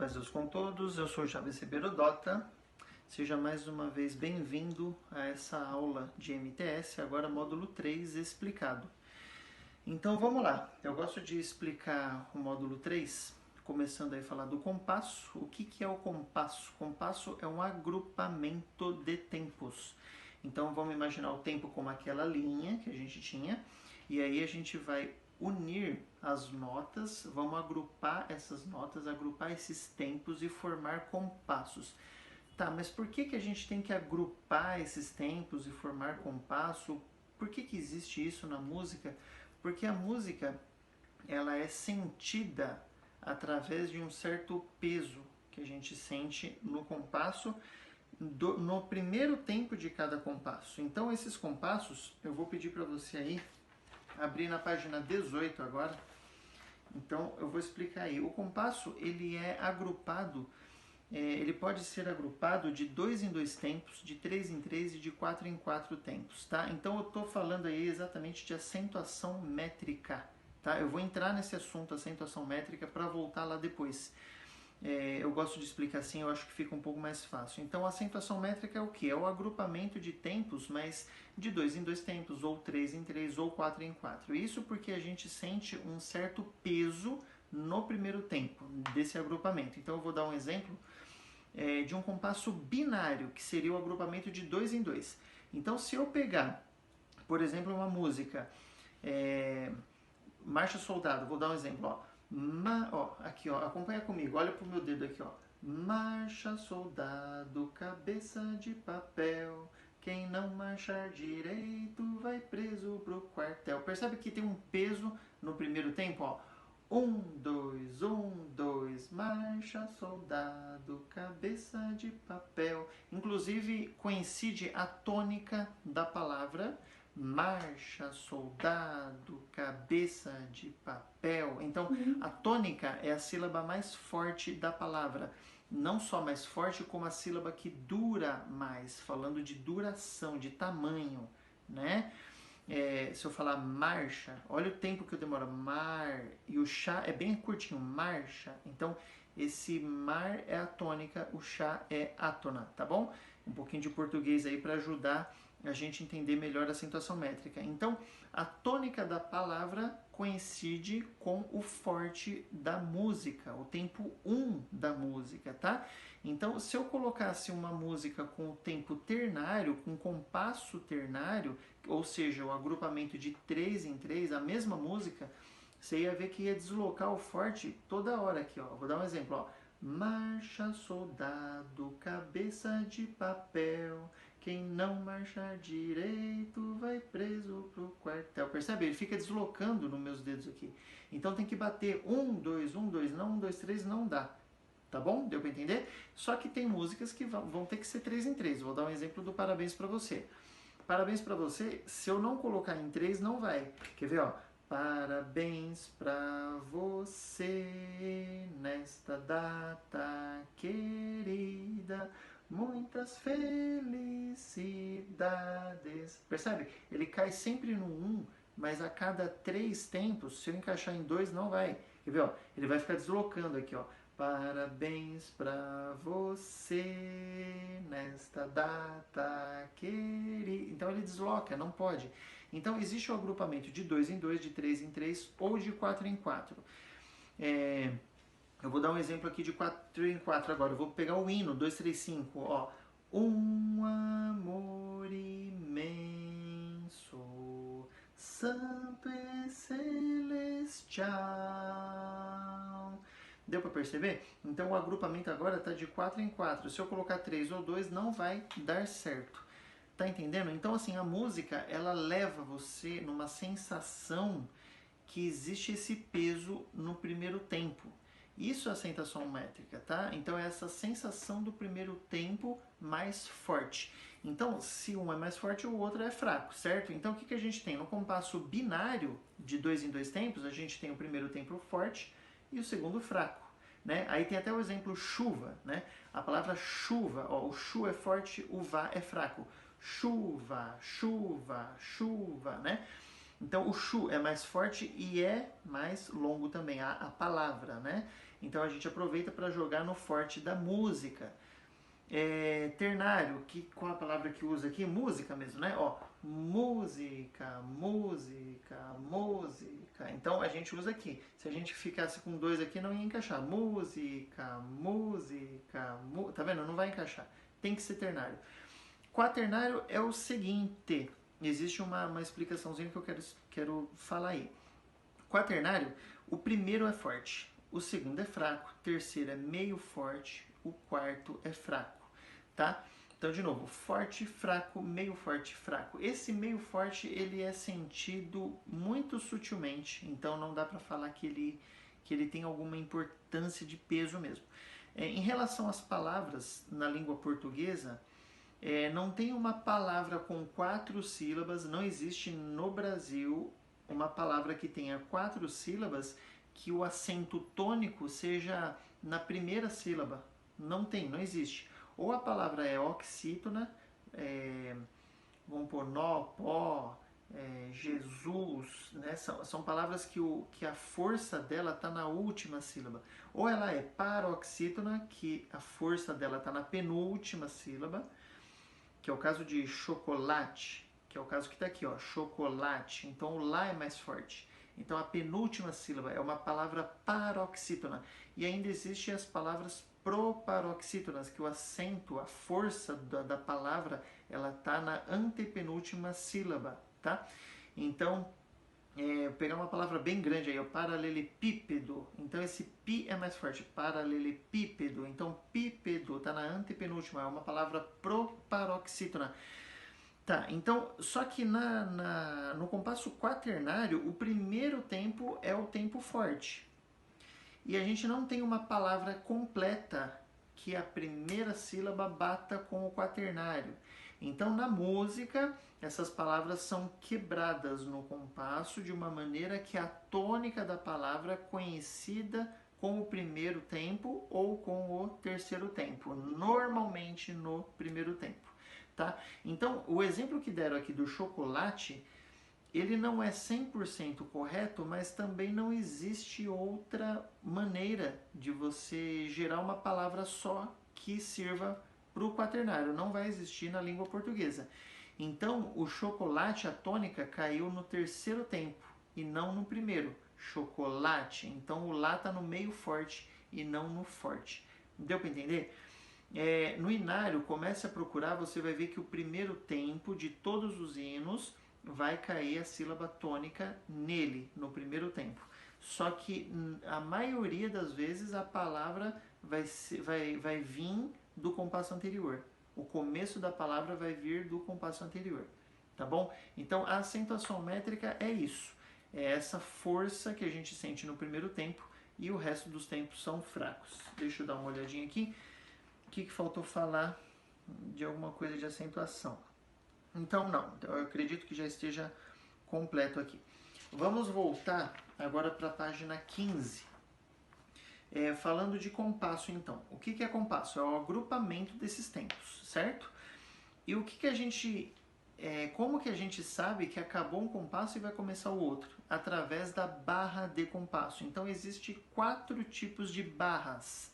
Paz Deus com todos, eu sou Javes Ribeiro Dota. Seja mais uma vez bem-vindo a essa aula de MTS, agora módulo 3 explicado. Então vamos lá, eu gosto de explicar o módulo 3, começando aí a falar do compasso. O que é o compasso? Compasso é um agrupamento de tempos. Então vamos imaginar o tempo como aquela linha que a gente tinha, e aí a gente vai unir as notas, vamos agrupar essas notas, agrupar esses tempos e formar compassos. Tá, mas por que a gente tem que agrupar esses tempos e formar compasso? Por que existe isso na música? Porque a música, ela é sentida através de um certo peso que a gente sente no compasso, no primeiro tempo de cada compasso. Então esses compassos, eu vou pedir para você aí abrir na página 18 agora. Então eu vou explicar aí. O compasso, ele é agrupado, ele pode ser agrupado de 2 em 2 tempos, de 3 em 3 e de 4 em 4 tempos, tá? Então eu estou falando aí exatamente de acentuação métrica, tá? Eu vou entrar nesse assunto, acentuação métrica, para voltar lá depois. Eu gosto de explicar assim, eu acho que fica um pouco mais fácil. Então a acentuação métrica é o que? É o agrupamento de tempos, mas de 2 em 2 tempos, ou 3 em 3, ou 4 em 4. Isso porque a gente sente um certo peso no primeiro tempo desse agrupamento. Então eu vou dar um exemplo de um compasso binário, que seria o agrupamento de 2 em 2. Então se eu pegar, por exemplo, uma música, Marcha Soldado, vou dar um exemplo, aqui, acompanha comigo, olha pro meu dedo aqui, ó. Marcha soldado, cabeça de papel, quem não marchar direito vai preso pro quartel. Percebe que tem um peso no primeiro tempo, ó. 1, 2, 1, 2, marcha soldado, cabeça de papel. Inclusive coincide a tônica da palavra marcha, soldado, cabeça de papel. Então, a tônica é a sílaba mais forte da palavra. Não só mais forte, como a sílaba que dura mais, falando de duração, de tamanho, né? Se eu falar marcha, olha o tempo que eu demoro, mar, e o chá é bem curtinho, marcha. Então, esse mar é a tônica, o chá é átona, tá bom? Um pouquinho de português aí para ajudar a gente entender melhor a acentuação métrica. Então, a tônica da palavra coincide com o forte da música, o tempo 1 da música, tá? Então, se eu colocasse uma música com o tempo ternário, com compasso ternário, ou seja, o agrupamento de 3 em 3, a mesma música, você ia ver que ia deslocar o forte toda hora aqui, ó. Vou dar um exemplo, ó. Marcha, soldado, cabeça de papel, quem não marchar direito vai preso pro quartel. Percebe? Ele fica deslocando nos meus dedos aqui. Então tem que bater 1, 2, 1, 2, não 1, 2, 3, não dá. Tá bom? Deu para entender? Só que tem músicas que vão ter que ser 3 em 3. Vou dar um exemplo do Parabéns para você. Parabéns para você, se eu não colocar em 3, não vai. Quer ver, ó? Parabéns pra você nesta data querida, muitas felicidades. Percebe? Ele cai sempre no 1, mas a cada 3 tempos, se eu encaixar em 2, não vai. Quer ver, ó? Ele vai ficar deslocando aqui, ó. Parabéns pra você nesta data querida. Então ele desloca, não pode. Então existe o agrupamento de 2 em 2, de 3 em 3 ou de 4 em 4. Eu vou dar um exemplo aqui de 4 em 4 agora. Eu vou pegar o hino 2, 3, 5. Ó. Um amor imenso, santo e celestial. Deu para perceber? Então o agrupamento agora está de 4 em 4. Se eu colocar 3 ou 2, não vai dar certo. Tá entendendo? Então assim, a música, ela leva você numa sensação que existe esse peso no primeiro tempo. Isso é a acentuação métrica, tá? Então é essa sensação do primeiro tempo mais forte. Então, se um é mais forte, o outro é fraco, certo? Então o que a gente tem? No compasso binário de 2 em 2 tempos, a gente tem o primeiro tempo forte e o segundo fraco, né? Aí tem até o exemplo chuva, né? A palavra chuva, ó, o chu é forte, o vá é fraco. Chuva, chuva, chuva, né? Então o chu é mais forte e é mais longo também, a palavra, né? Então a gente aproveita para jogar no forte da música. Ternário, qual a palavra que usa aqui? Música mesmo, né? Ó, música, música, música. Então a gente usa aqui. Se a gente ficasse com dois aqui, não ia encaixar. Música, música, tá vendo? Não vai encaixar. Tem que ser ternário. Quaternário é o seguinte. Existe uma explicaçãozinha que eu quero falar aí. Quaternário, o primeiro é forte, o segundo é fraco, o terceiro é meio forte, o quarto é fraco, tá? Então, de novo, forte, fraco, fraco. Esse meio forte, ele é sentido muito sutilmente, então não dá para falar que ele tem alguma importância de peso mesmo. Em relação às palavras na língua portuguesa, não tem uma palavra com 4 sílabas, não existe no Brasil uma palavra que tenha 4 sílabas que o acento tônico seja na primeira sílaba. Não tem, não existe. Ou a palavra é oxítona, vamos pôr nó, pó, Jesus, né? São palavras que a força dela está na última sílaba. Ou ela é paroxítona, que a força dela está na penúltima sílaba, que é o caso de chocolate, que é o caso que está aqui, ó, chocolate. Então o lá é mais forte. Então a penúltima sílaba é uma palavra paroxítona. E ainda existem as palavras proparoxítonas, que o acento, a força da palavra, ela está na antepenúltima sílaba, tá? Então, pegar uma palavra bem grande aí, o paralelepípedo. Então esse pi é mais forte, paralelepípedo. Então pípedo está na antepenúltima, é uma palavra proparoxítona. Tá, então, só que no compasso quaternário, o primeiro tempo é o tempo forte. E a gente não tem uma palavra completa que a primeira sílaba bata com o quaternário. Então, na música, essas palavras são quebradas no compasso de uma maneira que a tônica da palavra é conhecida com o primeiro tempo ou com o terceiro tempo, normalmente no primeiro tempo. Tá? Então, o exemplo que deram aqui do chocolate, ele não é 100% correto, mas também não existe outra maneira de você gerar uma palavra só que sirva para o quaternário. Não vai existir na língua portuguesa. Então, o chocolate, a tônica, caiu no terceiro tempo e não no primeiro. Chocolate. Então, o lá está no meio forte e não no forte. Deu para entender? No inário, comece a procurar, você vai ver que o primeiro tempo de todos os hinos vai cair a sílaba tônica nele, no primeiro tempo. Só que a maioria das vezes a palavra vai vir do compasso anterior. O começo da palavra vai vir do compasso anterior, tá bom? Então a acentuação métrica é isso. É essa força que a gente sente no primeiro tempo e o resto dos tempos são fracos. Deixa eu dar uma olhadinha aqui. O que faltou falar de alguma coisa de acentuação? Então não, eu acredito que já esteja completo aqui. Vamos voltar agora para a página 15. Falando de compasso, então. O que é compasso? É o agrupamento desses tempos, certo? E o que a gente... como que a gente sabe que acabou um compasso e vai começar o outro? Através da barra de compasso. Então, existem 4 tipos de barras.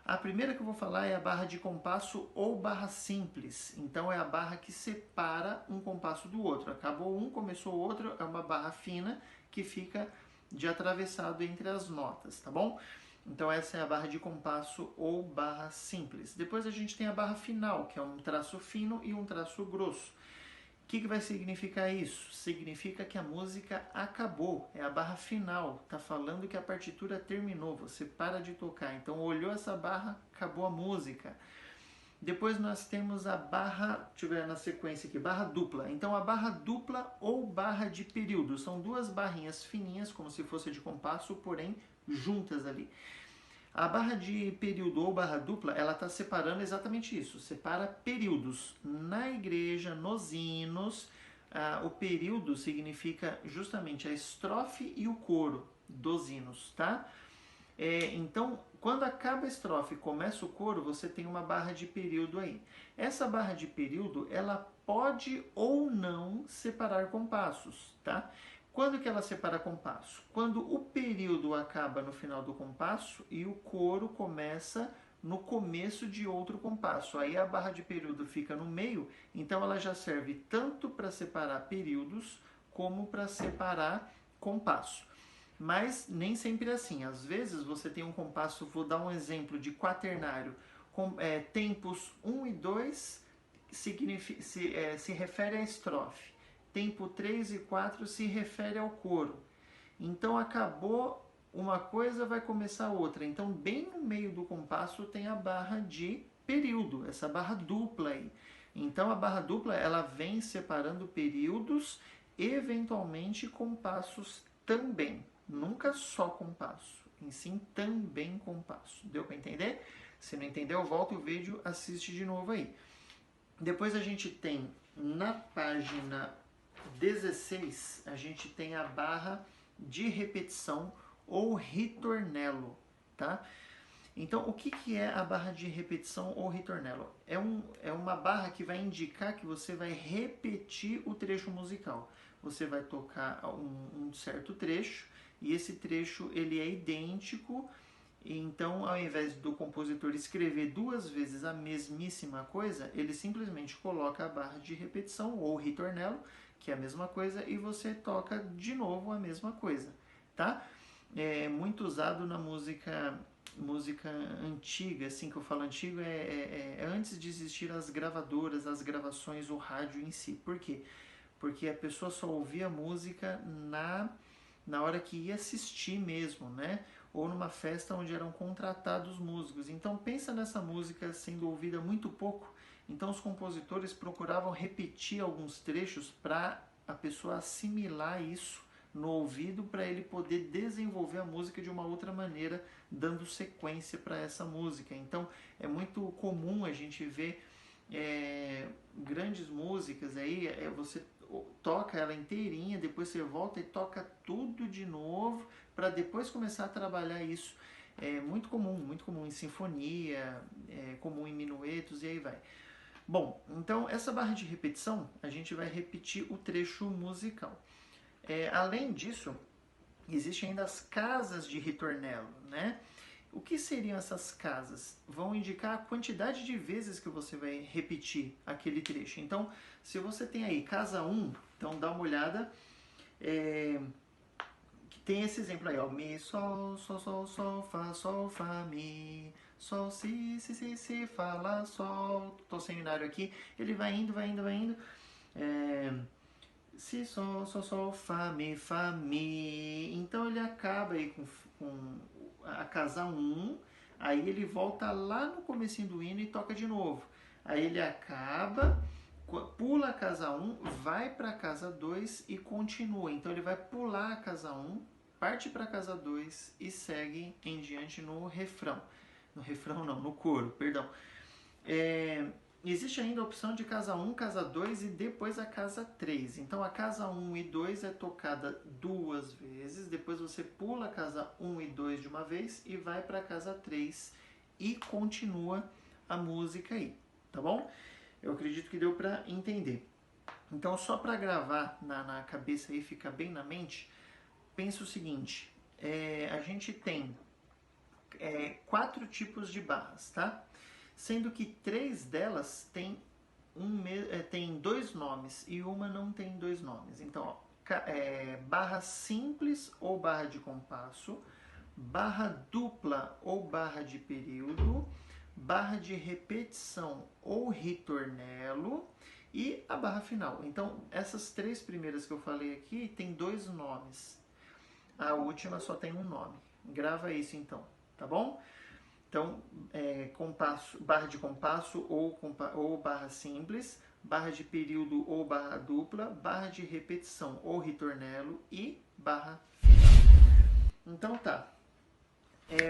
A primeira que eu vou falar é a barra de compasso ou barra simples. Então, é a barra que separa um compasso do outro. Acabou um, começou o outro, é uma barra fina que fica de atravessado entre as notas, tá bom? Então, essa é a barra de compasso ou barra simples. Depois a gente tem a barra final, que é um traço fino e um traço grosso. O que vai significar isso? Significa que a música acabou, é a barra final, está falando que a partitura terminou, você para de tocar. Então, olhou essa barra, acabou a música. Depois nós temos a barra, deixa eu ver na sequência aqui, barra dupla. Então, a barra dupla ou barra de período, são 2 barrinhas fininhas, como se fosse de compasso, porém juntas ali. A barra de período ou barra dupla, ela está separando exatamente isso, separa períodos. Na igreja, nos hinos, o período significa justamente a estrofe e o coro dos hinos, tá? Então, quando acaba a estrofe e começa o coro, você tem uma barra de período aí. Essa barra de período, ela pode ou não separar compassos, tá? Quando que ela separa compasso? Quando o período acaba no final do compasso e o coro começa no começo de outro compasso. Aí a barra de período fica no meio, então ela já serve tanto para separar períodos como para separar compasso. Mas nem sempre é assim. Às vezes você tem um compasso, vou dar um exemplo de quaternário, com tempos 1 e 2 se refere à estrofe. Tempo 3 e 4 se refere ao coro. Então acabou uma coisa, vai começar outra. Então bem no meio do compasso tem a barra de período, essa barra dupla aí. Então a barra dupla ela vem separando períodos, eventualmente compassos também. Nunca só compasso, em sim também compasso. Deu para entender? Se não entendeu, volta o vídeo, assiste de novo aí. Depois a gente tem na página 16, a gente tem a barra de repetição ou ritornello, tá? Então, o que é a barra de repetição ou ritornello? É uma barra que vai indicar que você vai repetir o trecho musical. Você vai tocar um certo trecho e esse trecho ele é idêntico. Então, ao invés do compositor escrever 2 vezes a mesmíssima coisa, ele simplesmente coloca a barra de repetição ou ritornello, que é a mesma coisa, e você toca de novo a mesma coisa, tá? É muito usado na música antiga, assim que eu falo antigo, é antes de existir as gravadoras, as gravações, o rádio em si. Por quê? Porque a pessoa só ouvia música na hora que ia assistir mesmo, né? Ou numa festa onde eram contratados músicos. Então pensa nessa música sendo ouvida muito pouco. Então os compositores procuravam repetir alguns trechos para a pessoa assimilar isso no ouvido, para ele poder desenvolver a música de uma outra maneira, dando sequência para essa música. Então é muito comum a gente ver grandes músicas aí, você toca ela inteirinha, depois você volta e toca tudo de novo, para depois começar a trabalhar isso. É muito comum em sinfonia, comum em minuetos e aí vai. Bom, então essa barra de repetição, a gente vai repetir o trecho musical. Além disso, existem ainda as casas de ritornello, né? O que seriam essas casas? Vão indicar a quantidade de vezes que você vai repetir aquele trecho. Então, se você tem aí casa 1, então dá uma olhada, que tem esse exemplo aí, ó, mi, sol, sol, fa, mi, sol, si, fa, lá, sol, tô seminário aqui, ele vai indo, si, sol, fa, mi. Então ele acaba aí com a casa 1, aí ele volta lá no comecinho do hino e toca de novo. Aí ele acaba, pula a casa 1, vai para a casa 2 e continua. Então ele vai pular a casa 1, parte para a casa 2 e segue em diante no refrão. No refrão não, no coro, perdão. Existe ainda a opção de casa 1, casa 2 e depois a casa 3. Então a casa 1 e 2 é tocada 2 vezes, depois você pula a casa 1 e 2 de uma vez e vai para a casa 3 e continua a música aí, tá bom? Eu acredito que deu para entender. Então só para gravar na cabeça e ficar bem na mente, pensa o seguinte, a gente tem 4 tipos de barras, tá? Sendo que 3 delas tem 2 nomes e uma não tem 2 nomes. Então, ó, barra simples ou barra de compasso, barra dupla ou barra de período, barra de repetição ou ritornello e a barra final. Então, essas 3 primeiras que eu falei aqui tem 2 nomes. A última só tem um nome. Grava isso então, tá bom? Então, barra de compasso ou barra simples, barra de período ou barra dupla, barra de repetição ou ritornello e barra final. Então tá,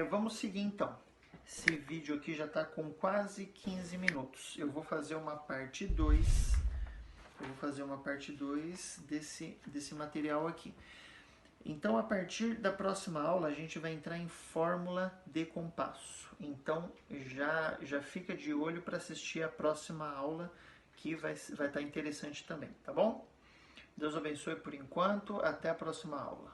vamos seguir então. Esse vídeo aqui já está com quase 15 minutos. Eu vou fazer uma parte 2. Desse material aqui. Então, a partir da próxima aula, a gente vai entrar em fórmula de compasso. Então, já fica de olho para assistir a próxima aula, que vai estar interessante também, tá bom? Deus abençoe por enquanto. Até a próxima aula.